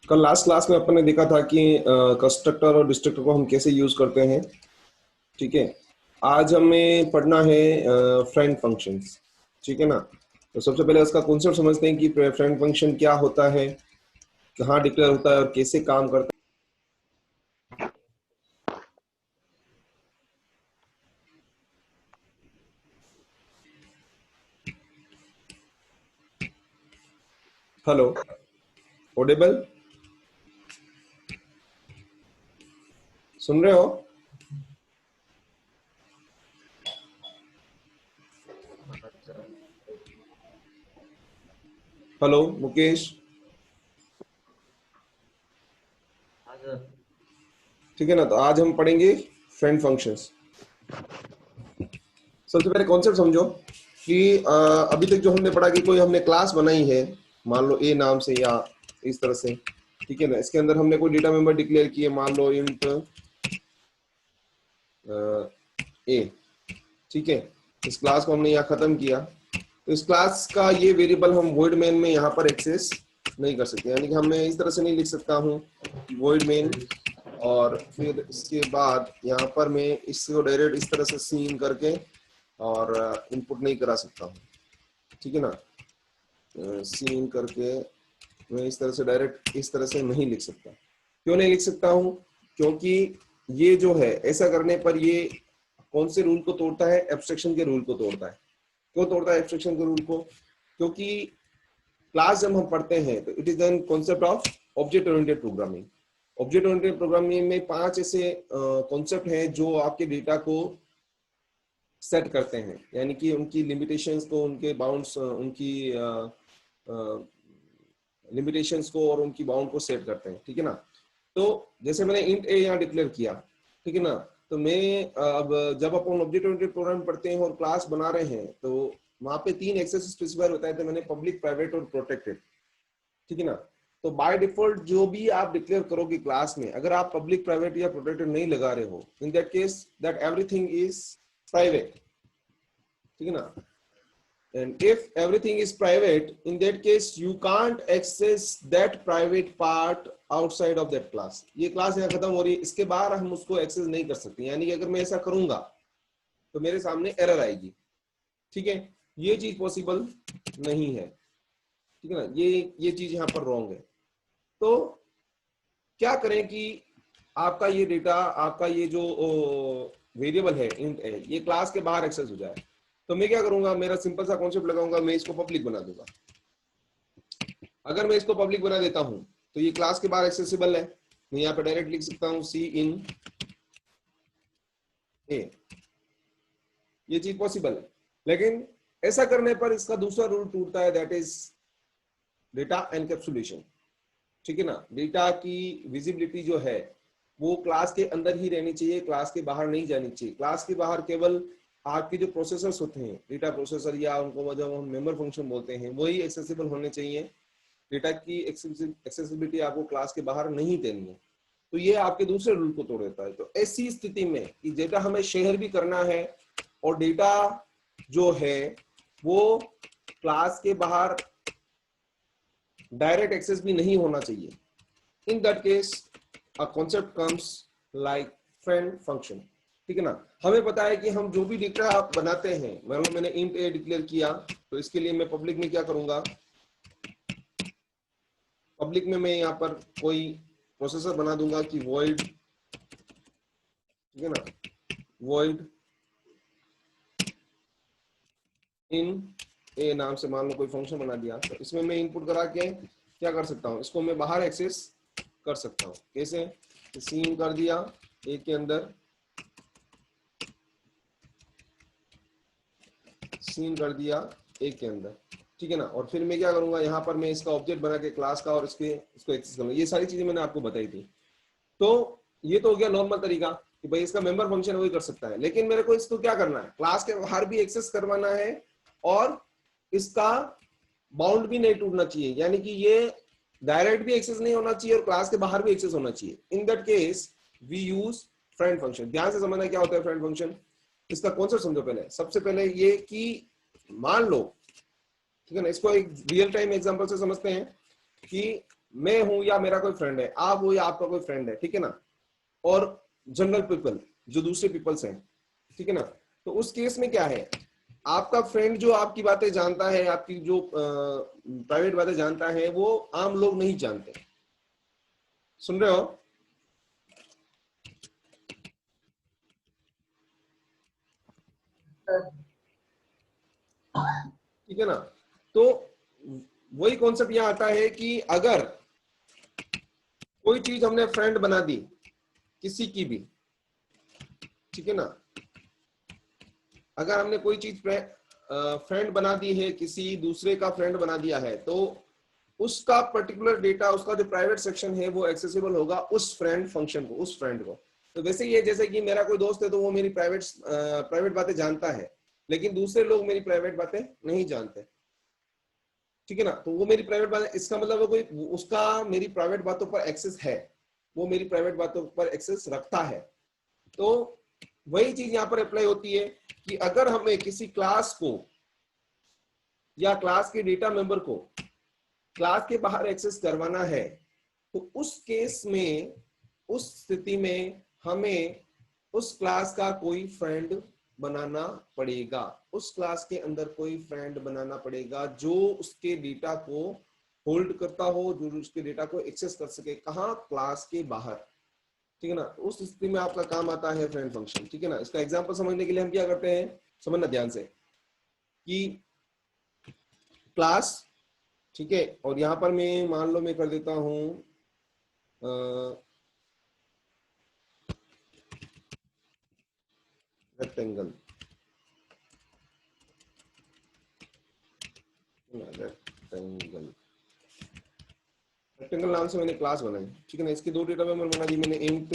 कल last class में अपन ने देखा था कि कंस्ट्रक्टर और डिस्ट्रक्टर को हम कैसे यूज करते हैं। ठीक है, आज हमें पढ़ना है फ्रेंड फंक्शंस। ठीक है ना। तो सबसे पहले उसका कॉन्सेप्ट समझते हैं कि फ्रेंड फंक्शन क्या होता है, कहाँ डिक्लेयर होता है और कैसे काम करता है। हेलो, ऑडिबल, सुन रहे हो? हेलो मुकेश। ठीक है ना। तो आज हम पढ़ेंगे फ्रेंड फंक्शंस। सबसे पहले कॉन्सेप्ट समझो कि अभी तक जो हमने पढ़ा कि कोई हमने क्लास बनाई है, मान लो ए नाम से या इस तरह से। ठीक है ना। इसके अंदर हमने कोई डेटा मेंबर डिक्लेयर किए, मान लो इंट ए। ठीक है, इस क्लास को हमने यहाँ खत्म किया। तो इस क्लास का ये वेरिएबल हम वॉइड मेन में यहाँ पर एक्सेस नहीं कर सकते, यानी कि हमें इस तरह से नहीं लिख सकता हूँ वॉइड मेन और फिर इसके बाद यहाँ पर मैं इसको डायरेक्ट इस तरह से सीन करके और इनपुट नहीं करा सकता हूँ। ठीक है ना। सीन करके मैं इस तरह से डायरेक्ट इस तरह से नहीं लिख सकता। क्यों नहीं लिख सकता हूँ? क्योंकि ये जो है ऐसा करने पर ये कौन से रूल को तोड़ता है? एब्स्ट्रैक्शन के रूल को तोड़ता है। क्यों तोड़ता है एब्स्ट्रैक्शन के रूल को? क्योंकि क्लास जब हम पढ़ते हैं तो it is an concept of object oriented programming. Object oriented programming में 5 ऐसे कॉन्सेप्ट हैं जो आपके डेटा को सेट करते हैं, यानी कि उनकी लिमिटेशंस को, उनके बाउंड्स, उनकी लिमिटेशंस को और उनकी बाउंड को सेट करते हैं। ठीक है ना। तो जैसे मैंने इंट ए यहाँ डिक्लेयर किया, ठीक है ना। तो मैं अब जब अपन ऑब्जेक्ट ओरिएंटेड प्रोग्राम पढ़ते हैं और क्लास बना रहे हैं तो वहां पे 3 एक्सेस स्पेसिफायर बताए थे मैंने, पब्लिक, प्राइवेट और प्रोटेक्टेड। ठीक है ना। तो बाय डिफॉल्ट जो भी आप डिक्लेयर करोगे क्लास में, अगर आप पब्लिक, प्राइवेट या प्रोटेक्टेड नहीं लगा रहे हो, इन that case that everything is private. ठीक है ना। And if everything is private, in that case you can't access that private part outside of that class. ये क्लास यहाँ खत्म हो रही है, इसके बाहर हम उसको एक्सेस नहीं कर सकते, यानी कि अगर मैं ऐसा करूंगा तो मेरे सामने एरर आएगी। ठीक है, ये चीज पॉसिबल नहीं है। ठीक है ना। ये चीज यहाँ पर रॉन्ग है। तो क्या करें कि आपका ये डेटा, आपका ये जो वेरिएबल है इंट है, ये क्लास के बाहर एक्सेस हो जाए। तो मैं क्या करूंगा, मेरा सिंपल सा कॉन्सेप्ट लगाऊंगा, मैं इसको पब्लिक बना दूंगा। अगर मैं इसको पब्लिक बना देता हूं तो ये क्लास के बाहर एक्सेसिबल है। मैं यहाँ पे डायरेक्ट लिख सकता हूं सी इन ए, ये चीज पॉसिबल है। लेकिन ऐसा करने पर इसका दूसरा रूल टूटता है, दैट इज डेटा एनकैप्सुलेशन। ठीक है ना। डेटा की विजिबिलिटी जो है वो क्लास के अंदर ही रहनी चाहिए, क्लास के बाहर नहीं जानी चाहिए। क्लास के बाहर केवल आपके जो प्रोसेसर्स होते हैं, डेटा प्रोसेसर या उनको जब हम मेंबर फंक्शन बोलते हैं, वही एक्सेसिबल होने चाहिए। डेटा की एक्सेसिबिलिटी आपको क्लास के बाहर नहीं देनी है। तो ये आपके दूसरे रूल को तोड़ देता है। तो ऐसी स्थिति में कि डेटा हमें शेयर भी करना है और डेटा जो है वो क्लास के बाहर डायरेक्ट एक्सेस भी नहीं होना चाहिए, in that case a concept comes like friend function. ठीक है ना। हमें पता है कि हम जो भी डेटा बनाते हैं, मान लो मैंने इंट ए डिक्लेयर किया, तो इसके लिए मैं पब्लिक में क्या करूंगा, पब्लिक में मैं यहाँ पर कोई प्रोसेसर बना दूंगा कि void, ठीक है ना, void इन ए नाम से मान लो कोई फंक्शन बना दिया। तो इसमें मैं इनपुट करा के क्या कर सकता हूँ, इसको मैं बाहर एक्सेस कर सकता हूँ। कैसे? सीन कर दिया ए के अंदर, सीन कर दिया ए के अंदर। ठीक है ना। और फिर मैं क्या करूंगा, यहाँ पर मैं इसका ऑब्जेक्ट बना के क्लास का और इसको एक्सेस करूंगा। ये सारी चीजें मैंने आपको बताई थी। तो ये तो हो गया नॉर्मल तरीका कि भाई इसका मेंबर फंक्शन वही कर सकता है। लेकिन मेरे को इसको क्या करना है, क्लास के बाहर भी एक्सेस करवाना है और इसका बाउंड भी नहीं टूटना चाहिए, यानी कि ये डायरेक्ट भी एक्सेस नहीं होना चाहिए और क्लास के बाहर भी एक्सेस होना चाहिए। In that case we use friend function. ध्यान से समझना क्या होता है फ्रेंड फंक्शन। इसका कॉन्सेप्ट समझो पहले। सबसे पहले ये कि मान लो, ठीक है ना, इसको एक रियल टाइम एग्जांपल से समझते हैं कि मैं हूं या मेरा कोई फ्रेंड है, आप हो या आपका कोई फ्रेंड है, ठीक है ना, और जनरल पीपल जो दूसरे पीपल्स हैं, ठीक है ना। तो उस केस में क्या है, आपका फ्रेंड जो आपकी बातें जानता है, आपकी जो प्राइवेट बातें जानता है, वो आम लोग नहीं जानते। सुन रहे हो? ठीक है ना। तो वही कॉन्सेप्ट यहां आता है कि अगर कोई चीज हमने फ्रेंड बना दी किसी की भी, ठीक है ना, अगर हमने कोई चीज फ्रेंड बना दी है, किसी दूसरे का फ्रेंड बना दिया है, तो उसका पर्टिकुलर डेटा, उसका जो प्राइवेट सेक्शन है वो एक्सेसिबल होगा उस फ्रेंड फंक्शन को, उस फ्रेंड को। तो वैसे ये जैसे कि मेरा कोई दोस्त है तो वो मेरी प्राइवेट बातें जानता है, लेकिन दूसरे लोग मेरी प्राइवेट बातें नहीं जानते, ठीक है ना। तो वो मेरी प्राइवेट बातें, इसका मतलब है कोई उसका मेरी प्राइवेट बातों पर एक्सेस है, वो मेरी प्राइवेट बातों पर एक्सेस रखता है। तो वही चीज यहाँ पर अप्लाई होती है कि अगर हमें किसी क्लास को या क्लास के डेटा मेंबर को क्लास के बाहर एक्सेस करवाना है, तो उस केस में, उस स्थिति में हमें उस क्लास का कोई फ्रेंड बनाना पड़ेगा, उस क्लास के अंदर कोई फ्रेंड बनाना पड़ेगा जो उसके डेटा को होल्ड करता हो, जो उसके डेटा को एक्सेस कर सके। कहाँ? क्लास के बाहर, ठीक है ना। उस स्थिति में आपका काम आता है फ्रेंड फंक्शन, ठीक है ना। इसका एग्जांपल समझने के लिए हम क्या करते हैं, समझना ध्यान से, कि क्लास, ठीक है, और यहां पर मैं मान लो मैं कर देता हूं रेक्टेंगल, रेक्टेंगल, रेक्टेंगल नाम से मैंने क्लास बनाई, ठीक है ना। इसके दो डेटा मेंबर बना दी मैंने, int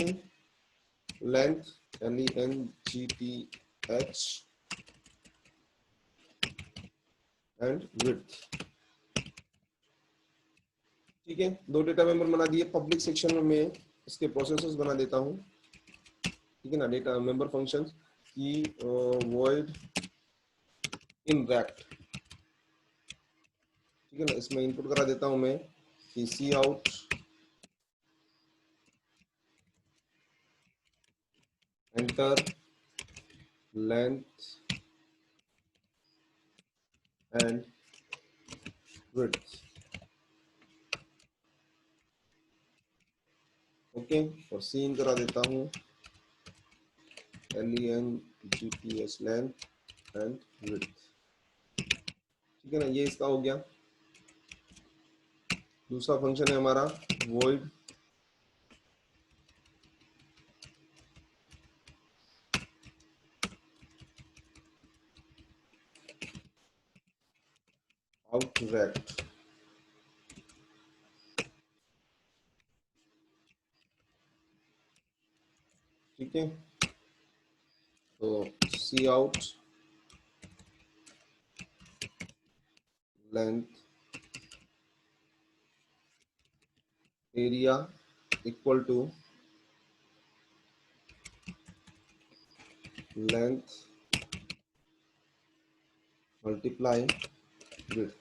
length LENGTH and width, ठीक है। दो डेटा मेंबर बना दिए। पब्लिक सेक्शन में मैं इसके प्रोसेसर्स बना देता हूं, ठीक है ना, डेटा मेंबर फंक्शन की वॉइड इन रेक्ट, ठीक है ना। इसमें इनपुट करा देता हूं मैं कि cout enter length and width, okay. और सीन करा देता हूं LENGTH लेंथ एंड विड्थ, ठीक है ना। ये इसका हो गया। दूसरा फंक्शन है हमारा void outrect, ठीक है। तो cout length area equal to length multiply width,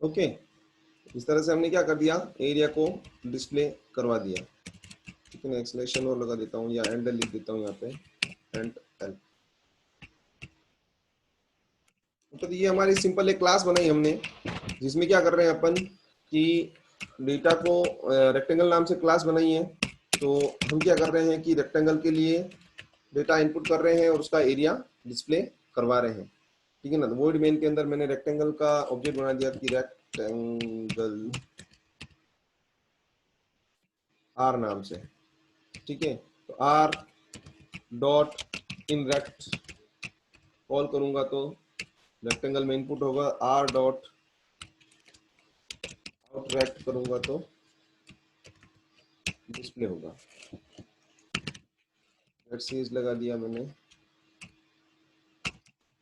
okay. इस तरह से हमने क्या कर दिया, एरिया को डिस्प्ले करवा दिया, ठीक है ना। एक्सलेशन और लगा देता हूँ या एंड लिख देता हूँ यहाँ पे, एंड एल। तो ये हमारी सिंपल एक क्लास बनाई हमने, जिसमें क्या कर रहे हैं अपन कि डेटा को रेक्टेंगल नाम से क्लास बनाई है। तो हम क्या कर रहे हैं कि रेक्टेंगल के लिए डेटा इनपुट कर रहे हैं और उसका एरिया डिस्प्ले करवा रहे हैं, ठीक है ना। तो वॉइड मेन के अंदर मैंने रेक्टेंगल का ऑब्जेक्ट बना दिया कि रेक्टेंगल आर नाम से, ठीक है। तो R dot in rect call करूंगा तो रेक्टेंगल में इनपुट होगा, आर डॉट आउट रेक्ट करूंगा तो डिस्प्ले होगा। सीरीज लगा दिया मैंने,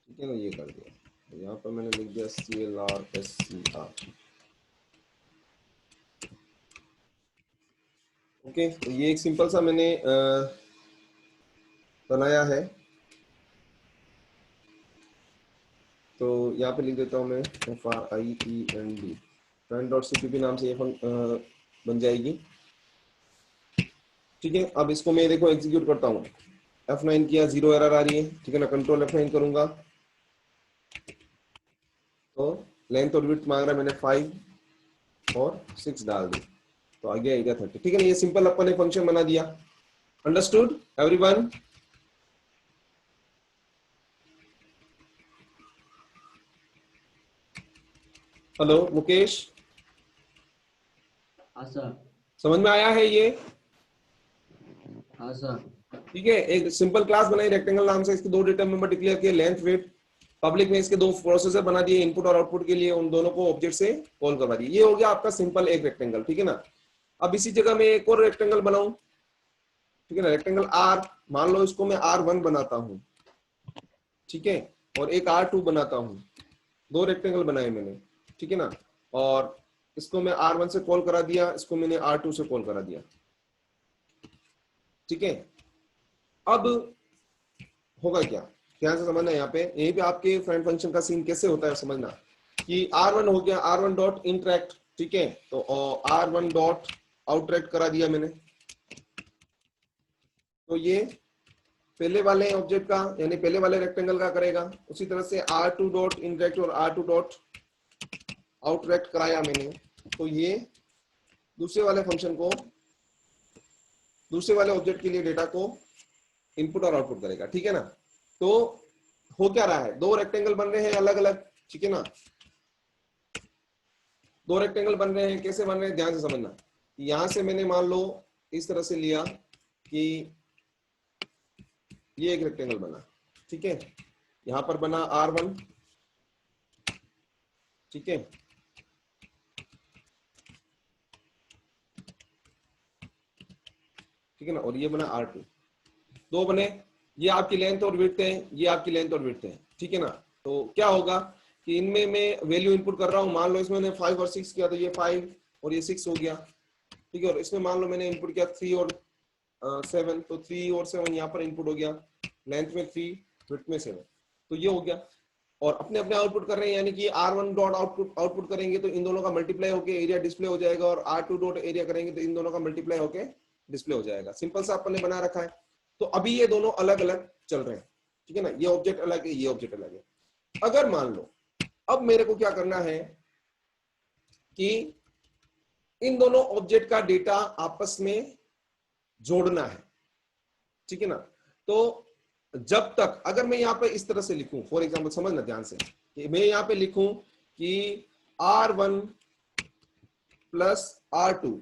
ठीक है ना, ये कर दिया। यहाँ पर मैंने लिख दिया CLRSCR, ओके। तो ये एक सिंपल सा मैंने बनाया है। तो यहाँ पे लिख देता हूँ मैं friend, friend.cpp नाम से ये बन जाएगी। ठीक है, अब इसको मैं देखो एग्जीक्यूट करता हूँ। F9 किया, 0 एरर आ रही है। ठीक है ना, कंट्रोल F9 करूंगा तो लेंथ और विड्थ मांग रहा है, मैंने 5 और 6 डाल दी तो आ गया 30। ठीक है ना, ये सिंपल अपन ने फंक्शन बना दिया। Understood everyone? हेलो मुकेश, हाँ सर। समझ में आया है ये? हाँ सर। ठीक है, एक सिंपल क्लास बनाई रेक्टेंगल नाम से, इसके दो डेटा मेंबर डिक्लेयर किए, लेंथ विड्थ। पब्लिक में इसके दो प्रोसेसर बना दिए इनपुट और आउटपुट के लिए, उन दोनों को ऑब्जेक्ट से कॉल करवा दिए। ये हो गया आपका सिंपल एक रेक्टेंगल। ठीक है ना, अब इसी जगह में एक और रेक्टेंगल बनाऊं। ठीक है ना, रेक्टेंगल आर, मान लो इसको मैं R1 बनाता हूं। ठीक है, और एक R2 बनाता हूं। दो रेक्टेंगल बनाए मैंने। ठीक है ना, और इसको मैं R1 से कॉल करा दिया, इसको मैंने R2 से कॉल करा दिया। ठीक है, अब होगा क्या, ध्यान से समझना। यहाँ पे यहीं पे आपके फ्रेंड फंक्शन का सीन कैसे होता है समझना कि R1 हो गया, R1 डॉट इंटरेक्ट। ठीक है, तो R1 डॉट आउटरेक्ट करा दिया मैंने। तो ये पहले वाले ऑब्जेक्ट का यानी पहले वाले रेक्टेंगल का करेगा। उसी तरह से R2 डॉट इंटरेक्ट और R2 डॉट आउटरेक्ट कराया मैंने, तो ये दूसरे वाले फंक्शन को, दूसरे वाले ऑब्जेक्ट के लिए डेटा को इनपुट और आउटपुट करेगा। ठीक है ना, तो हो क्या रहा है, दो रेक्टेंगल बन रहे हैं अलग अलग। ठीक है ना, दो रेक्टेंगल बन रहे हैं, कैसे बन रहे हैं ध्यान से समझना। यहां से मैंने मान लो इस तरह से लिया कि ये एक रेक्टेंगल बना। ठीक है, यहां पर बना R1। ठीक है, ठीक है ना, और ये बना R2। दो बने, ये आपकी लेंथ और विड्थ है, ये आपकी लेंथ और विड्थ है। ठीक है ना, तो क्या होगा कि इनमें मैं वैल्यू इनपुट कर रहा हूं। मान लो इसमें मैंने 5 और 6 किया तो ये 5 और ये 6 हो गया। ठीक है, और इसमें मान लो मैंने इनपुट किया 3 और 7, तो 3 और 7 यहाँ पर इनपुट हो गया। लेंथ में 3, विड्थ में 7, तो ये हो गया। और अपने अपने आउटपुट कर रहे हैं, यानी कि R1 डॉट आउटपुट करेंगे तो इन दोनों का मल्टीप्लाई होकर एरिया डिस्प्ले हो जाएगा, और R2 डॉट एरिया करेंगे तो इन दोनों का मल्टीप्लाई होकर डिस्प्ले हो जाएगा। सिंपल सा अपन ने बना रखा है। तो अभी ये दोनों अलग अलग चल रहे हैं। ठीक है ना, ये ऑब्जेक्ट अलग है, ये ऑब्जेक्ट अलग है। अगर मान लो अब मेरे को क्या करना है कि इन दोनों ऑब्जेक्ट का डेटा आपस में जोड़ना है। ठीक है ना, तो जब तक, अगर मैं यहां पे इस तरह से लिखूं, फॉर एग्जांपल समझना ध्यान से, कि मैं यहां पे लिखूं कि R1 प्लस R2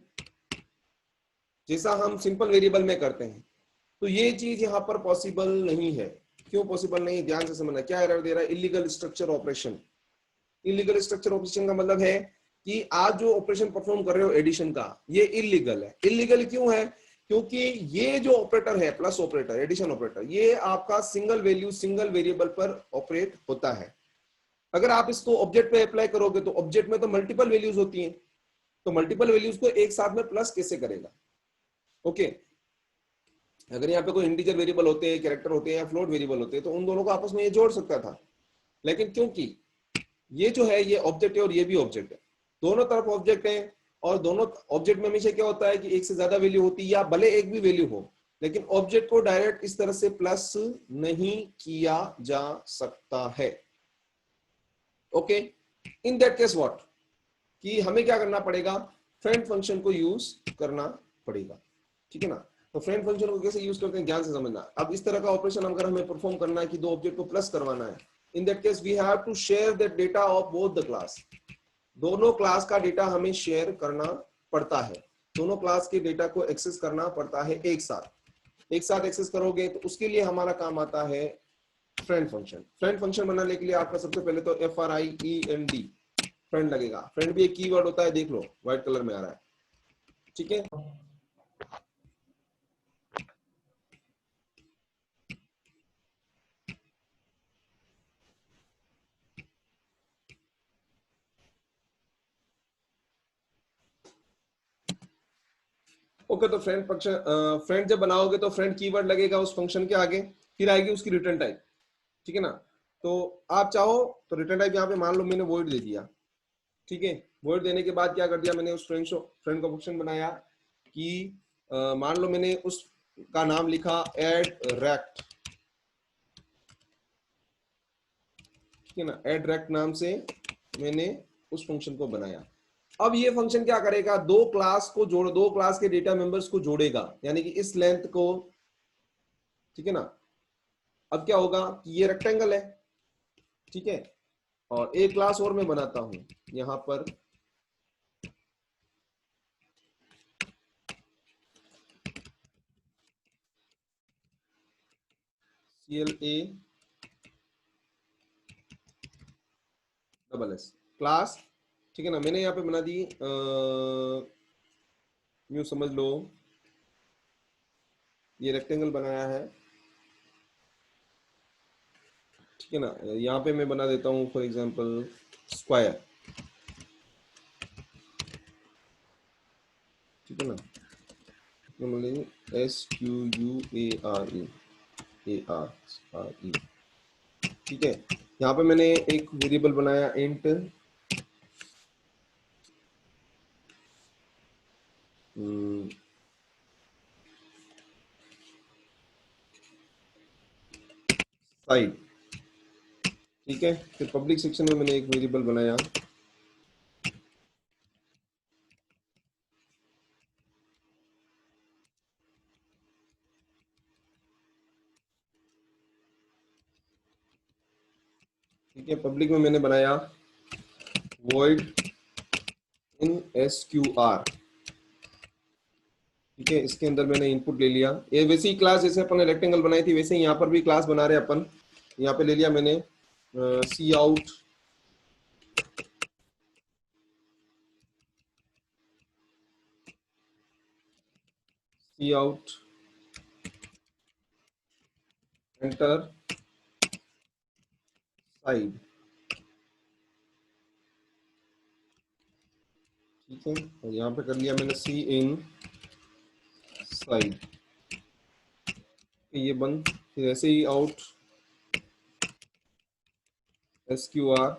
जैसा हम सिंपल वेरिएबल में करते हैं, तो ये चीज यहां पर पॉसिबल नहीं है। क्यों पॉसिबल नहीं, ध्यान से समझना। क्या एरर दे रहा है, illegal structure operation. Illegal structure operation का मतलब है कि आज जो ऑपरेशन परफॉर्म कर रहे हो एडिशन का, ये इलीगल है। इलीगल क्यों है, क्योंकि ये जो ऑपरेटर है, प्लस ऑपरेटर, एडिशन ऑपरेटर, ये आपका सिंगल वैल्यू सिंगल वेरिएबल पर ऑपरेट होता है। अगर आप इसको ऑब्जेक्ट पे अप्लाई करोगे तो ऑब्जेक्ट में तो मल्टीपल वैल्यूज होती हैं, तो मल्टीपल वैल्यूज को एक साथ में प्लस कैसे करेगा। ओके, अगर यहाँ पे कोई इंटीजर वेरिएबल होते हैं, कैरेक्टर होते हैं या फ्लोट वेरिएबल होते हैं, तो उन दोनों को आपस में ये जोड़ सकता था। लेकिन क्योंकि ये जो है ये ऑब्जेक्ट है और ये भी ऑब्जेक्ट है, दोनों तरफ ऑब्जेक्ट है, और दोनों ऑब्जेक्ट में हमेशा क्या होता है कि एक से ज्यादा वैल्यू होती है, या भले एक भी वैल्यू हो, लेकिन ऑब्जेक्ट को डायरेक्ट इस तरह से प्लस नहीं किया जा सकता है। Okay, in that case what, कि हमें क्या करना पड़ेगा, फ्रेंड फंक्शन को यूज करना पड़ेगा। ठीक है ना, तो फ्रेंड फंक्शन को कैसे यूज करते हैं ध्यान से समझना। अब इस तरह का ऑपरेशन अगर हमें परफॉर्म करना है कि दो ऑब्जेक्ट को प्लस करवाना है, in that case we have to share the data of both the class. दोनों क्लास का डेटा हमें शेयर करना पड़ता है, दोनों क्लास के डेटा को एक्सेस करना पड़ता है एक साथ। एक साथ एक्सेस करोगे तो उसके लिए हमारा काम आता है फ्रेंड फंक्शन। फ्रेंड फंक्शन बनाने के लिए आपका सबसे पहले तो FRIEND फ्रेंड लगेगा। फ्रेंड भी एक कीवर्ड होता है, देख लो व्हाइट कलर में आ रहा है। ठीक है, ओके, तो फ्रेंड फंक्शन, फ्रेंड जब बनाओगे तो फ्रेंड कीवर्ड लगेगा उस फंक्शन के आगे। फिर आएगी उसकी रिटर्न टाइप, ठीक है ना। तो आप चाहो तो रिटर्न टाइप यहाँ पे मान लो मैंने वॉइड दे दिया, ठीक है। वॉइड देने के बाद क्या कर दिया मैंने, उस फ्रेंड का फंक्शन बनाया कि मान लो मैंने उसका नाम लिखा एड रेक्ट, ठीक है ना। एड रेक्ट नाम से मैंने उस फंक्शन को बनाया। अब ये फंक्शन क्या करेगा, दो क्लास के डेटा मेंबर्स को जोड़ेगा, यानी कि इस लेंथ को, ठीक है ना। अब क्या होगा कि ये रेक्टेंगल है, ठीक है। और एक क्लास और मैं बनाता हूं यहां पर, CLA डबल S क्लास, ठीक है ना। मैंने यहाँ पे बना दी, यूं समझ लो ये रेक्टेंगल बनाया है, ठीक है ना। यहाँ पे मैं बना देता हूँ फॉर एग्जांपल स्क्वायर, ठीक है ना। SQUARE, ठीक है। यहाँ पे मैंने एक वेरिएबल बनाया इंट साइड, ठीक है। फिर पब्लिक सेक्शन में मैंने एक वेरिएबल बनाया ठीक है। पब्लिक में मैंने बनाया void in SQR, ठीक है। इसके अंदर मैंने इनपुट ले लिया, ये वैसी ही क्लास जैसे अपन ने रेक्टेंगल बनाई थी वैसे ही यहाँ पर भी क्लास बना रहे अपन। यहाँ पे ले लिया मैंने सी आउट एंटर साइड, ठीक है। और यहाँ पे कर लिया मैंने सी इन साइड, ये बंद। फिर ऐसे ही आउट SQR,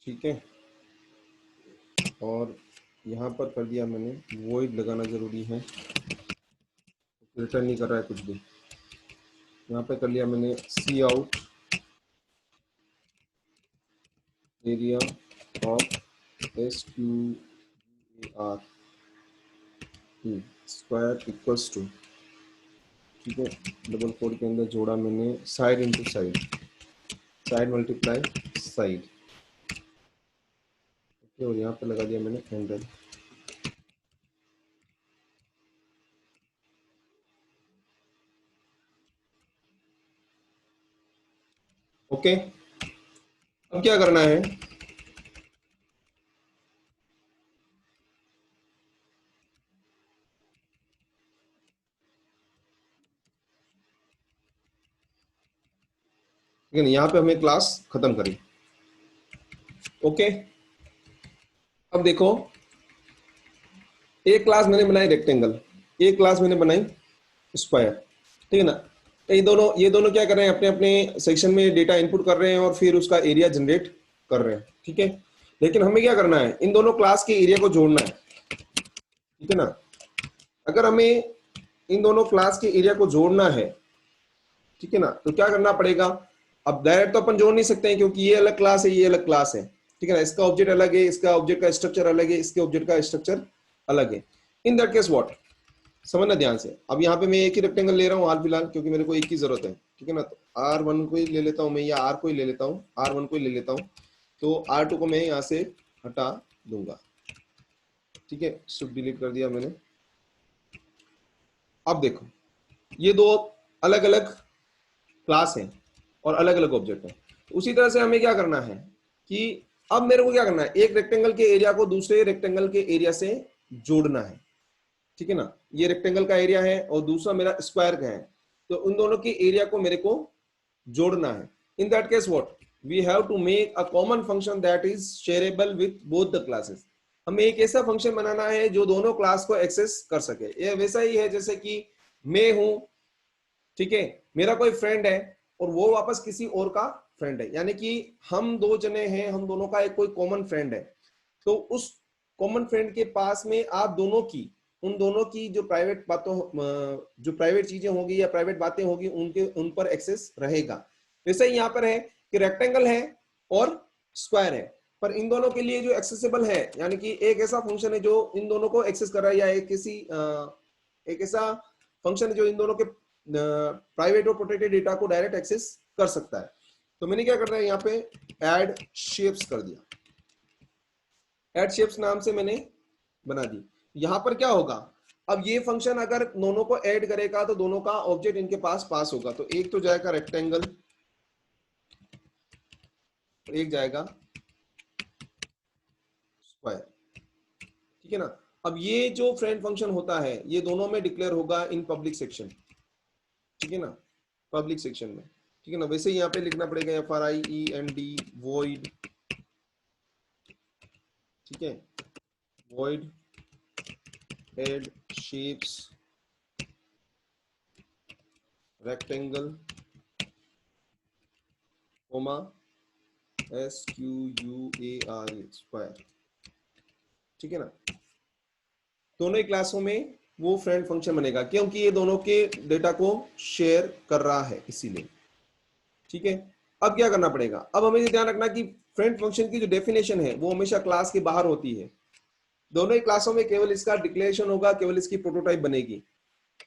ठीक है। और यहाँ पर कर दिया मैंने, वॉइड लगाना जरूरी है, रिटर्न नहीं कर रहा है कुछ भी। यहाँ पे कर लिया मैंने cout area of SQAR square equals to, ठीक है। डबल कोड के अंदर जोड़ा मैंने side into side, side multiply side, okay. और यहाँ पे लगा दिया मैंने हैंडल, ओके। अब क्या करना है, लेकिन यहाँ पे हमें क्लास खत्म करी, ओके। अब देखो, एक क्लास मैंने बनाई रेक्टेंगल, एक क्लास मैंने बनाई स्क्वायर, ठीक है ना। ये दोनों क्या कर रहे हैं, अपने अपने सेक्शन में डेटा इनपुट कर रहे हैं और फिर उसका एरिया जनरेट कर रहे हैं, ठीक है। लेकिन हमें क्या करना है, इन दोनों क्लास के एरिया को जोड़ना है, ठीक है ना। अगर हमें इन दोनों क्लास के एरिया को जोड़ना है, ठीक है ना, तो क्या करना पड़ेगा। अब डायरेक्ट तो अपन जोड़ नहीं सकते हैं क्योंकि ये अलग क्लास है, ये अलग क्लास है, ठीक है ना। इसका ऑब्जेक्ट अलग है, इसका ऑब्जेक्ट का स्ट्रक्चर अलग है, इसके ऑब्जेक्ट का स्ट्रक्चर अलग है। इन दैट केस व्हाट, समझना ध्यान से। अब यहाँ पे मैं एक ही रेक्टेंगल ले रहा हूँ हाल फिलहाल, क्योंकि मेरे को एक की जरूरत है, ठीक है ना। तो R1 को ही ले लेता हूँ मैं, या R को ही ले लेता हूँ, R1 को ही ले लेता हूँ। तो R2 को मैं यहाँ से हटा दूंगा, ठीक है। शिफ्ट डिलीट कर दिया मैंने। अब देखो, ये दो अलग अलग क्लास हैं और अलग अलग ऑब्जेक्ट हैं। उसी तरह से हमें क्या करना है कि अब मेरे को क्या करना है, एक रेक्टेंगल के एरिया को दूसरे रेक्टेंगल के एरिया से जोड़ना है, ठीक है ना। ये रेक्टेंगल का एरिया है और दूसरा मेरा स्क्वायर का है, तो उन दोनों के एरिया को मेरे को जोड़ना है। In that case what, we have to make a common function that is shareable with both the classes. हमें एक ऐसा फंक्शन बनाना है जो दोनों क्लास को एक्सेस कर सके। ये वैसा ही है जैसे कि मैं हूं, ठीक है, मेरा कोई फ्रेंड है और वो वापस किसी और का फ्रेंड है, यानी कि हम दो जने हैं, हम दोनों का एक कोई कॉमन फ्रेंड है। तो उस कॉमन फ्रेंड के पास में आप दोनों की, उन दोनों की जो प्राइवेट बातों, जो प्राइवेट चीजें होगी या प्राइवेट बातें होगी, उनके उन पर एक्सेस रहेगा। वैसे ही यहाँ पर है कि रेक्टेंगल है और स्क्वायर है, पर इन दोनों के लिए जो एक्सेसिबल है, यानी कि एक ऐसा फंक्शन है जो इन दोनों को एक्सेस कर रहा है, या एक ऐसा फंक्शन है जो इन दोनों के प्राइवेट और प्रोटेक्टेड डेटा को डायरेक्ट एक्सेस कर सकता है। तो मैंने क्या करना है, यहाँ पे ऐड शेप्स कर दिया, ऐड शेप्स नाम से मैंने बना दी। यहां पर क्या होगा, अब ये फंक्शन अगर दोनों को ऐड करेगा तो दोनों का ऑब्जेक्ट इनके पास होगा। तो एक तो जाएगा रेक्टेंगल, एक जाएगा स्क्वायर, ठीक है ना। अब ये जो फ्रेंड फंक्शन होता है ये दोनों में डिक्लेयर होगा इन पब्लिक सेक्शन, ठीक है ना, पब्लिक सेक्शन में, ठीक है ना। वैसे ही यहाँ पे लिखना पड़ेगा friend void, ठीक है, void add shapes rectangle comma square square, ठीक है ना। दोनों ही क्लासों में वो फ्रेंड फंक्शन बनेगा क्योंकि ये दोनों के डेटा को शेयर कर रहा है इसीलिए, ठीक है। अब क्या करना पड़ेगा, अब हमें ये ध्यान रखना कि फ्रेंड फंक्शन की जो डेफिनेशन है वो हमेशा क्लास के बाहर होती है। दोनों ही क्लासों में केवल इसका डिक्लेरेशन होगा, केवल इसकी प्रोटोटाइप बनेगी।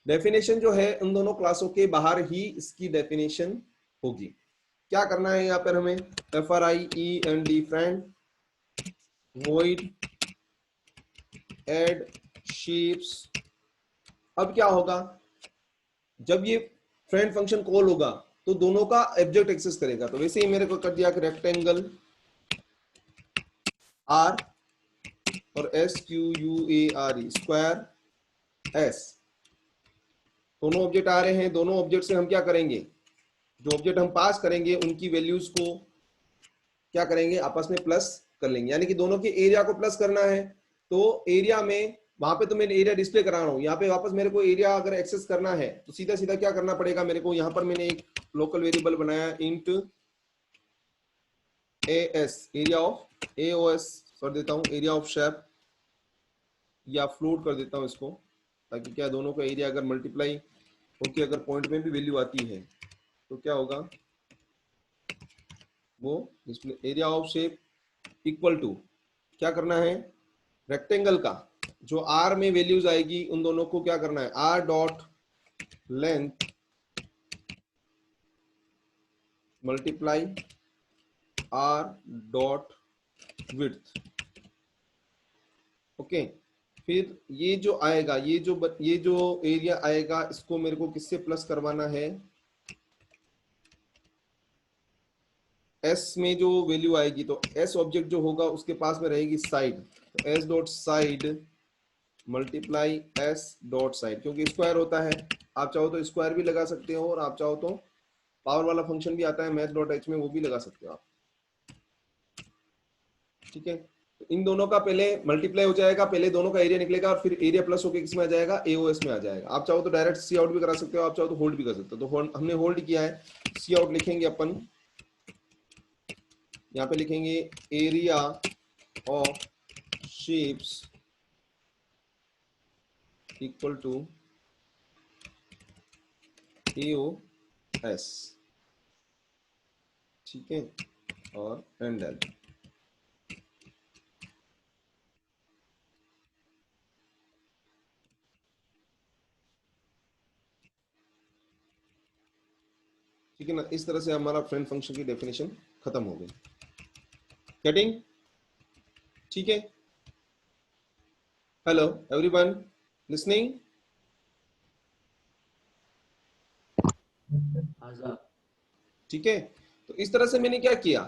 डेफिनेशन जो है उन दोनों क्लासों के बाहर ही इसकी डेफिनेशन होगी। क्या करना है यहाँ पर हमें, friend friend void add shapes। अब क्या होगा, जब ये फ्रेंड फंक्शन कॉल होगा तो दोनों का ऑब्जेक्ट एक्सेस करेगा। तो वैसे ही मेरे को कर दिया कि रेक्टेंगल आर और SQUARE स्क्वायर एस, दोनों ऑब्जेक्ट आ रहे हैं। दोनों ऑब्जेक्ट से हम क्या करेंगे, जो ऑब्जेक्ट हम पास करेंगे उनकी वैल्यूज को क्या करेंगे, आपस में प्लस कर लेंगे, यानी कि दोनों के एरिया को प्लस करना है। तो एरिया में वहां पे तो मैं एरिया डिस्प्ले करा रहा हूँ, यहाँ पे वापस मेरे को एरिया अगर एक्सेस करना है तो सीधा सीधा क्या करना पड़ेगा मेरे को, यहाँ पर मैंने एक लोकल वेरिएबल बनाया int AS, area of AOS कर देता हूँ, एरिया ऑफ शेप, या फ्लोट कर देता हूँ इसको, ताकि क्या दोनों का एरिया अगर मल्टीप्लाई होकर अगर पॉइंट में भी वैल्यू आती है तो क्या होगा, वो display area of shape equal to क्या करना है, रेक्टेंगल का जो आर में वैल्यूज आएगी उन दोनों को क्या करना है, R dot length multiply R dot width, okay. फिर ये जो आएगा, ये जो एरिया आएगा इसको मेरे को किससे प्लस करवाना है, एस में जो वैल्यू आएगी तो एस ऑब्जेक्ट जो होगा उसके पास में रहेगी साइड, तो S dot side multiply S dot side, क्योंकि स्क्वायर होता है। आप चाहो तो स्क्वायर भी लगा सकते हो और आप चाहो तो पावर वाला फंक्शन भी आता है मैथ डॉट एच में, वो भी लगा सकते हो आप, ठीक है। तो इन दोनों का पहले मल्टीप्लाई हो जाएगा, पहले दोनों का एरिया निकलेगा और फिर एरिया प्लस होकर किसमें आ जाएगा, एओएस में आ जाएगा। आप चाहो तो डायरेक्ट सी आउट भी करा सकते हो, आप चाहो तो होल्ड भी कर सकते हो। तो हमने होल्ड किया है, सी आउट लिखेंगे अपन, यहाँ पे लिखेंगे area of shapes equal to AOS, ठीक है, और एंडल, ठीक है ना। इस तरह से हमारा फ्रेंड फंक्शन की डेफिनेशन खत्म हो गई। गेटिंग, ठीक है। हेलो एवरीवन लिसनिंग, ठीक है। तो इस तरह से मैंने क्या किया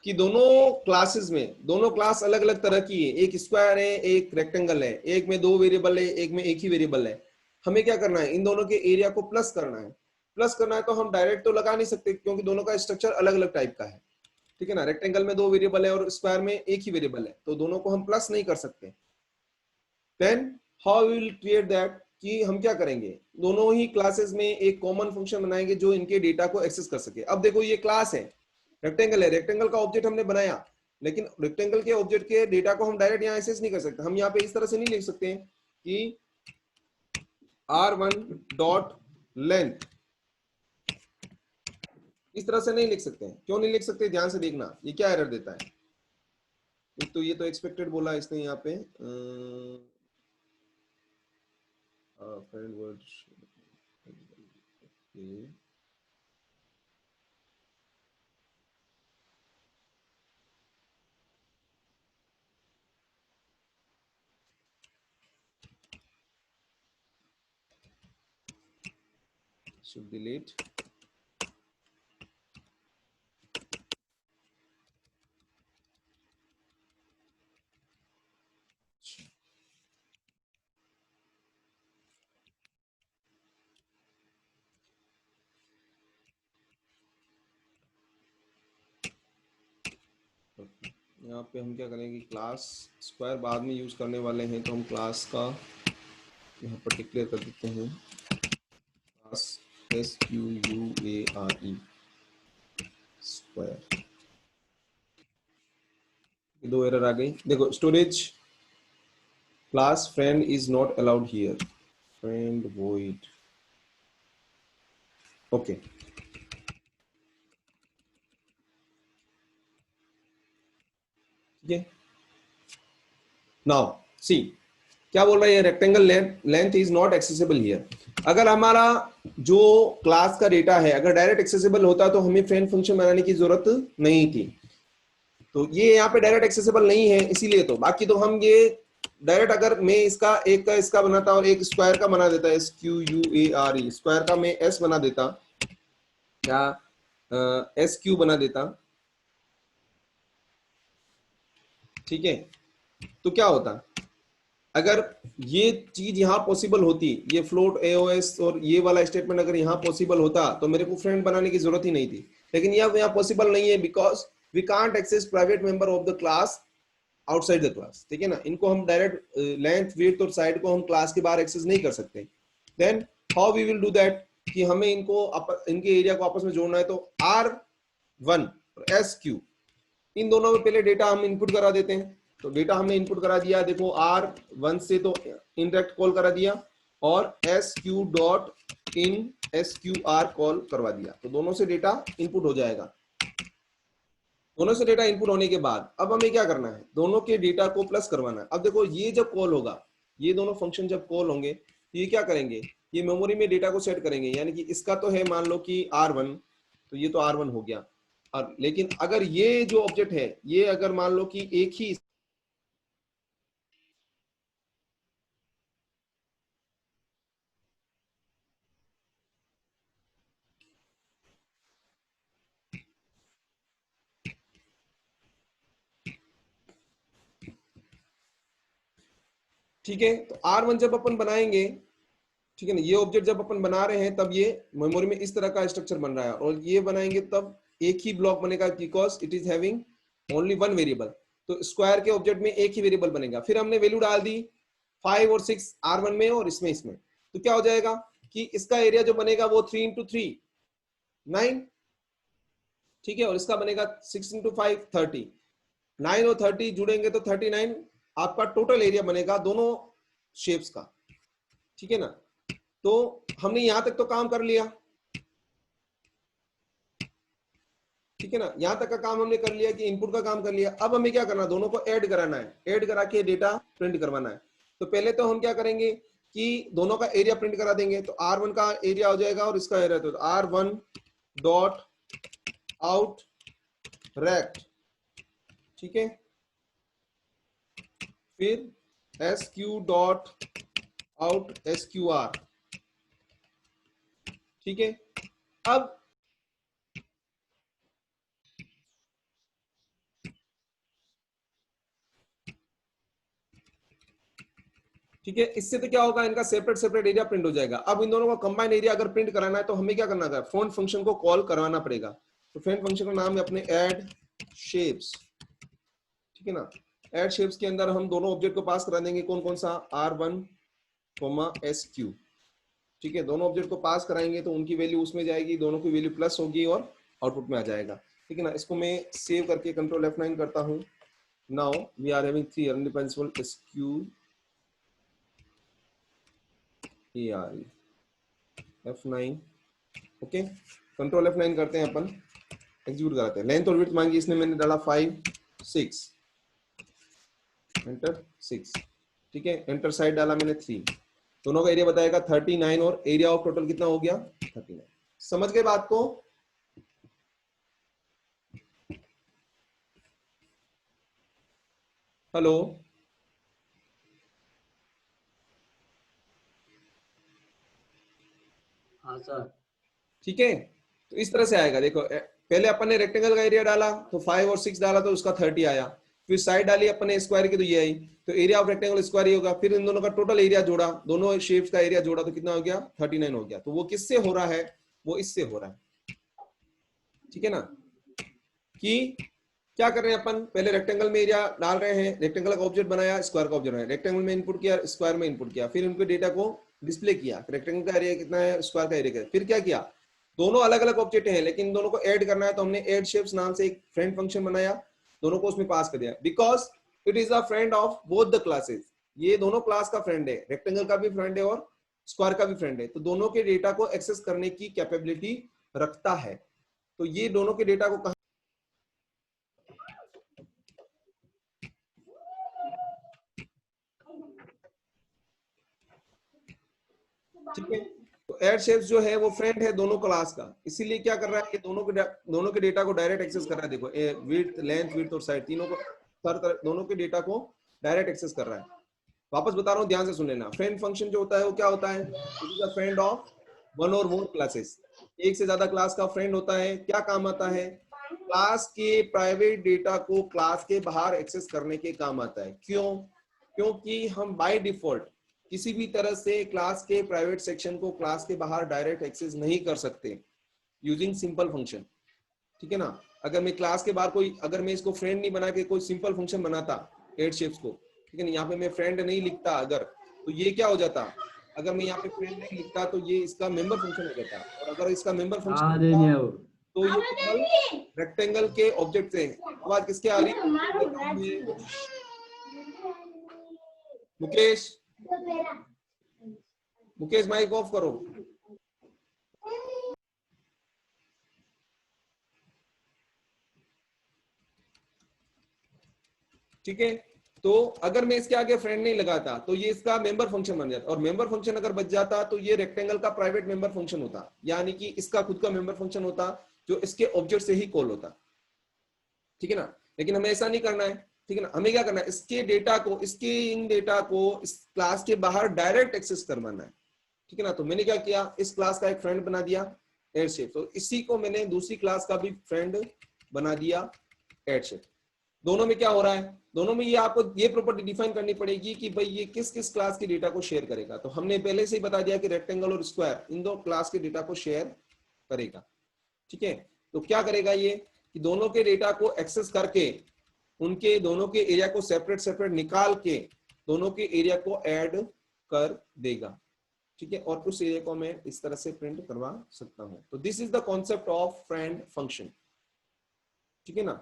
कि दोनों क्लासेस में, दोनों क्लास अलग अलग तरह की है, एक स्क्वायर है एक रेक्टेंगल है, एक में 2 वेरिएबल है एक में एक ही वेरिएबल है। हमें क्या करना है, इन दोनों के एरिया को प्लस करना है। प्लस करना है तो हम डायरेक्ट तो लगा नहीं सकते क्योंकि दोनों का स्ट्रक्चर अलग अलग टाइप का है। ठीक है ना, रेक्टेंगल में 2 वेरिएबल है और स्क्वायर में एक ही वेरिएबल है, तो दोनों को हम प्लस नहीं कर सकते। Then how we will create that, कि हम क्या करेंगे, दोनों ही क्लासेस में एक कॉमन फंक्शन बनाएंगे जो इनके डेटा को एक्सेस कर सके। अब देखो ये क्लास है, रेक्टेंगल है, रेक्टेंगल का ऑब्जेक्ट हमने बनाया, लेकिन रेक्टेंगल के ऑब्जेक्ट के डेटा को हम डायरेक्ट यहाँ एक्सेस नहीं कर सकते। हम यहाँ पे इस तरह से नहीं लिख सकते हैं कि r1 डॉट लेंथ, इस तरह से नहीं लिख सकते हैं। क्यों नहीं लिख सकते, ध्यान से देखना, ये क्या एरर देता है। एक तो ये तो एक्सपेक्टेड बोला इसने यहाँ पे, friend word, okay. Should delete. यहाँ पे हम क्या करेंगे, क्लास स्क्वायर बाद में यूज करने वाले हैं, तो हम क्लास का यहाँ पर डिक्लेयर कर देते हैं क्लास SQUARE स्क्वायर। 2 एरर आ गई। देखो storage class friend is not allowed here, friend void, okay. ठीक है, नाउ सी क्या बोल रहा है, rectangle length is not accessible here. अगर हमारा जो क्लास का डेटा है अगर डायरेक्ट एक्सेसिबल होता तो हमें फ्रेंड फंक्शन बनाने की जरूरत नहीं थी। तो ये यहाँ पे डायरेक्ट एक्सेसिबल नहीं है इसीलिए, तो बाकी तो हम ये डायरेक्ट, अगर मैं इसका एक का इसका बनाता और एक स्क्वायर का बना देता, SQUARE स्क्वायर का मैं S बना देता या SQ बना देता, ठीक है, तो क्या होता, अगर ये चीज यहाँ पॉसिबल होती, ये फ्लोट AOS और ये वाला स्टेटमेंट अगर यहाँ पॉसिबल होता तो मेरे को फ्रेंड बनाने की जरूरत ही नहीं थी। लेकिन यह यहाँ पॉसिबल नहीं है because we can't access private member of the class outside the class. ठीक है ना, इनको हम डायरेक्ट लेंथ विड्थ और साइड को हम क्लास के बाहर एक्सेस नहीं कर सकते। देन हाउ वी विल डू दैट, कि हमें इनको इनके एरिया को आपस में जोड़ना है, तो R1 और SQ इन दोनों में पहले डेटा हम इनपुट करा देते हैं। तो डेटा हमने इनपुट करा दिया, देखो R1 से तो इंडायरेक्ट कॉल करा दिया और SQ dot in SQR call करवा दिया, तो दोनों से डेटा इनपुट हो जाएगा। दोनों से डेटा इनपुट होने के बाद अब हमें क्या करना है, दोनों के डेटा को प्लस करवाना है। अब देखो ये जब कॉल होगा, ये दोनों फंक्शन जब कॉल होंगे तो ये क्या करेंगे, ये मेमोरी में डेटा को सेट करेंगे। यानी कि इसका तो है मान लो कि R1, तो ये तो R1 हो गया। और लेकिन अगर ये जो ऑब्जेक्ट है ये अगर मान लो कि एक ही, ठीक है, तो R1 जब अपन बनाएंगे, ठीक है ना, ये ऑब्जेक्ट जब अपन बना रहे हैं तब ये मेमोरी में इस तरह का स्ट्रक्चर बन रहा है, और ये बनाएंगे तब एक ही ब्लॉक बनेगा because it is having only one variable. तो स्क्वायर के ऑब्जेक्ट में एक ही वेरिएबल बनेगा। फिर हमने वैल्यू डाल दी 5 और 6 R1 में और इसमें तो क्या हो जाएगा कि इसका एरिया जो बनेगा वो 3 into 3 9, ठीक है, और इसका बनेगा 6 into 5 30, 9 और 30 जुड़ेंगे तो 39 आपका टोटल एरिया बनेगा दोनों शेप्स का। ठीक है ना, तो हमने यहां तक तो काम कर लिया, ठीक है ना, यहां तक का काम हमने कर लिया कि इनपुट का काम कर लिया। अब हमें क्या करना, दोनों को ऐड कराना है, ऐड करा के डेटा प्रिंट करवाना है। तो पहले तो हम क्या करेंगे कि दोनों का एरिया प्रिंट करा देंगे, तो R1 का एरिया हो जाएगा और इसका एरिया, तो R1 डॉट आउट रेक्ट, ठीक है, फिर SQ डॉट आउट SQR, ठीक है। अब ठीक है, इससे तो क्या होगा, इनका सेपरेट सेपरेट एरिया प्रिंट हो जाएगा। अब इन दोनों का कंबाइंड एरिया अगर प्रिंट कराना है तो हमें क्या करना है, फ्रेंड फंक्शन को कॉल करवाना पड़ेगा। तो फ्रेंड फंक्शन का नाम है अपने ऐड शेप्स, ठीक है ना। ऐड शेप्स के अंदर हम दोनों ऑब्जेक्ट को पास करा देंगे, कौन कौन सा, R1, SQ, ठीक है। दोनों ऑब्जेक्ट को पास कराएंगे तो उनकी वैल्यू उसमें जाएगी, दोनों की वैल्यू प्लस होगी और आउटपुट में आ जाएगा, ठीक है ना। इसको मैं सेव करके कंट्रोल F9 करता हूं। Now we are having 3 undefined SQ ARE F9, okay. Control F9 करते हैं, अपन एग्जीक्यूट कराते हैं। लेंथ और विड्थ मांगी इसने, मैंने डाला 5 6, एंटर 6, ठीक है। एंटर साइड डाला मैंने 3, दोनों का एरिया बताएगा 39 और एरिया ऑफ टोटल कितना हो गया 39। समझ गए बात को? हेलो, हाँ सर। ठीक है। तो इस तरह से आएगा, देखो पहले अपन ने रेक्टेंगल का एरिया डाला तो 5 और 6 डाला तो उसका 30 आया, फिर साइड डाली अपन ने स्क्वायर की तो ये आई, तो एरिया ऑफ रेक्टेंगल स्क्वायर ही होगा। फिर इन दोनों का टोटल एरिया जोड़ा, दोनों शेप्स का एरिया जोड़ा तो कितना हो गया 39 हो गया। तो वो किससे हो रहा है, वो इससे हो रहा है, ठीक है ना। कि क्या कर रहे हैं अपन, पहले रेक्टेंगल में एरिया डाल रहे हैं, रेक्टेंगल का ऑब्जेक्ट बनाया, स्क्वायर का ऑब्जेक्ट बनाया, रेक्टेंगल में इनपुट किया, स्क्वायर में इनपुट किया, फिर उनके डेटा को डिस्प्ले किया, रेक्टेंगल का एरिया कितना है, स्क्वायर का एरिया कितना है। फिर क्या किया, दोनों अलग अलग ऑब्जेक्ट हैं लेकिन दोनों को ऐड करना है, तो हमने ऐड शेप्स नाम से एक फ्रेंड फंक्शन बनाया, दोनों को उसमें पास कर दिया, because it is a friend of both the classes. ये दोनों क्लास का फ्रेंड है, रेक्टेंगल का भी फ्रेंड है और स्क्वायर का भी फ्रेंड है, तो दोनों के डेटा को एक्सेस करने की कैपेबिलिटी रखता है। तो ये दोनों के डेटा को, ठीक है। तो ऐड शेप्स जो है वो फ्रेंड है दोनों क्लास का, इसीलिए क्या कर रहा है, ये दोनों के डेटा को डायरेक्ट एक्सेस कर रहा है। देखो विड्थ, लेंथ, विड्थ और साइड तीनों को, दोनों के डेटा को डायरेक्ट एक्सेस कर रहा है। वापस बता रहा हूँ, ध्यान से सुन लेना। फ्रेंड फंक्शन जो होता है वो क्या होता है, it is a friend of one और मोर क्लासेस। एक से ज्यादा क्लास का फ्रेंड होता है। क्या काम आता है, क्लास के प्राइवेट डेटा को क्लास के बाहर एक्सेस करने के काम आता है। क्यों, क्योंकि हम बाय डिफॉल्ट किसी भी तरह से क्लास के प्राइवेट सेक्शन को क्लास के बाहर डायरेक्ट एक्सेस नहीं कर सकते यूजिंग सिंपल फंक्शन, ठीक है ना। अगर मैं क्लास के बाहर कोई, अगर मैं इसको फ्रेंड नहीं बना के कोई सिंपल फंक्शन बनाता ऐड शेप्स को, ठीक है ना, यहाँ पे मैं फ्रेंड नहीं लिखता अगर, तो ये क्या हो जाता, अगर मैं यहाँ पे फ्रेंड नहीं लिखता तो ये इसका मेंबर फंक्शन हो जाता, और अगर इसका मेंबर फंक्शन हाँ होता देने आओ। तो ये केवल रेक्टेंगल के ऑब्जेक्ट से। आवाज किसके आ रही है, मुकेश, मुकेश माइक ऑफ करो। ठीक है, तो अगर मैं इसके आगे फ्रेंड नहीं लगाता तो ये इसका मेंबर फंक्शन बन जाता, और मेंबर फंक्शन अगर बच जाता तो ये रेक्टेंगल का प्राइवेट मेंबर फंक्शन होता, यानी कि इसका खुद का मेंबर फंक्शन होता जो इसके ऑब्जेक्ट से ही कॉल होता, ठीक है ना। लेकिन हमें ऐसा नहीं करना है, ठीक है ना। हमें क्या करना है, इसके डेटा को, इसके इन डेटा को इस क्लास के बाहर डायरेक्ट एक्सेस करवाना है, ठीक है ना। तो मैंने क्या किया, इस क्लास का एक फ्रेंड बना दिया ऐड शेप, तो इसी को मैंने दूसरी क्लास का भी फ्रेंड बना दिया ऐड शेप। दोनों में क्या हो रहा है, दोनों में ये आपको ये प्रॉपर्टी डिफाइन करनी पड़ेगी कि भाई ये किस किस क्लास के डेटा को शेयर करेगा। तो हमने पहले से ही बता दिया कि रेक्टेंगल और स्क्वायर इन दो क्लास के डेटा को शेयर करेगा, ठीक है। तो क्या करेगा ये कि दोनों के डेटा को एक्सेस करके उनके दोनों के एरिया को सेपरेट सेपरेट निकाल के दोनों के एरिया को ऐड कर देगा, ठीक है। और उस एरिया को मैं इस तरह से प्रिंट करवा सकता हूं। तो this is the concept of friend function, ठीक है ना।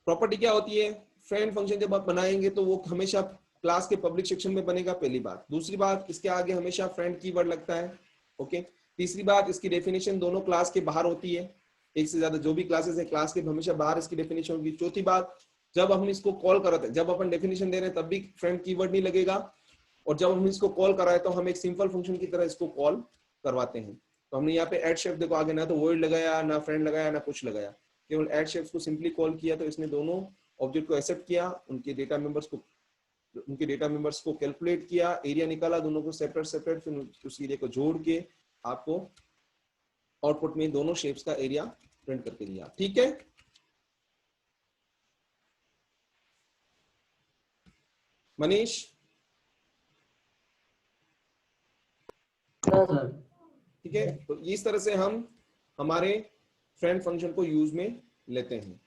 प्रॉपर्टी क्या होती है, फ्रेंड फंक्शन जब आप बनाएंगे तो वो हमेशा क्लास के पब्लिक सेक्शन में बनेगा, पहली बात। दूसरी बात, इसके आगे हमेशा फ्रेंड कीवर्ड लगता है, ओके। तीसरी बात, इसकी डेफिनेशन दोनों क्लास के बाहर होती है, एक से ज्यादा जो भी क्लासेस है क्लास के हमेशा बाहर इसकी डेफिनेशन होगी। चौथी बात, जब हम इसको कॉल कर रहे थे, जब अपन डेफिनेशन दे रहे हैं तब भी फ्रेंड कीवर्ड नहीं लगेगा, और जब हम इसको कॉल कर रहे हैं तो हम एक सिंपल फंक्शन की तरह इसको कॉल करवाते हैं। तो हमने यहाँ पे ऐड शेप देखो, आगे ना तो वर्ड लगाया, ना फ्रेंड लगाया, ना कुछ लगाया, केवल ऐड शेप्स को सिंपली कॉल किया, तो इसने दोनों ऑब्जेक्ट को एक्सेप्ट किया, उनके डेटा मेंबर्स को कैलकुलेट किया, एरिया निकाला, दोनों को सेपरेट सेपरेट, फिर उस एरिया को जोड़ के आपको आउटपुट में दोनों शेप्स का एरिया प्रिंट करके दिया, ठीक है। मनीष, सर। ठीक है। तो इस तरह से हम हमारे फ्रेंड फंक्शन को यूज में लेते हैं।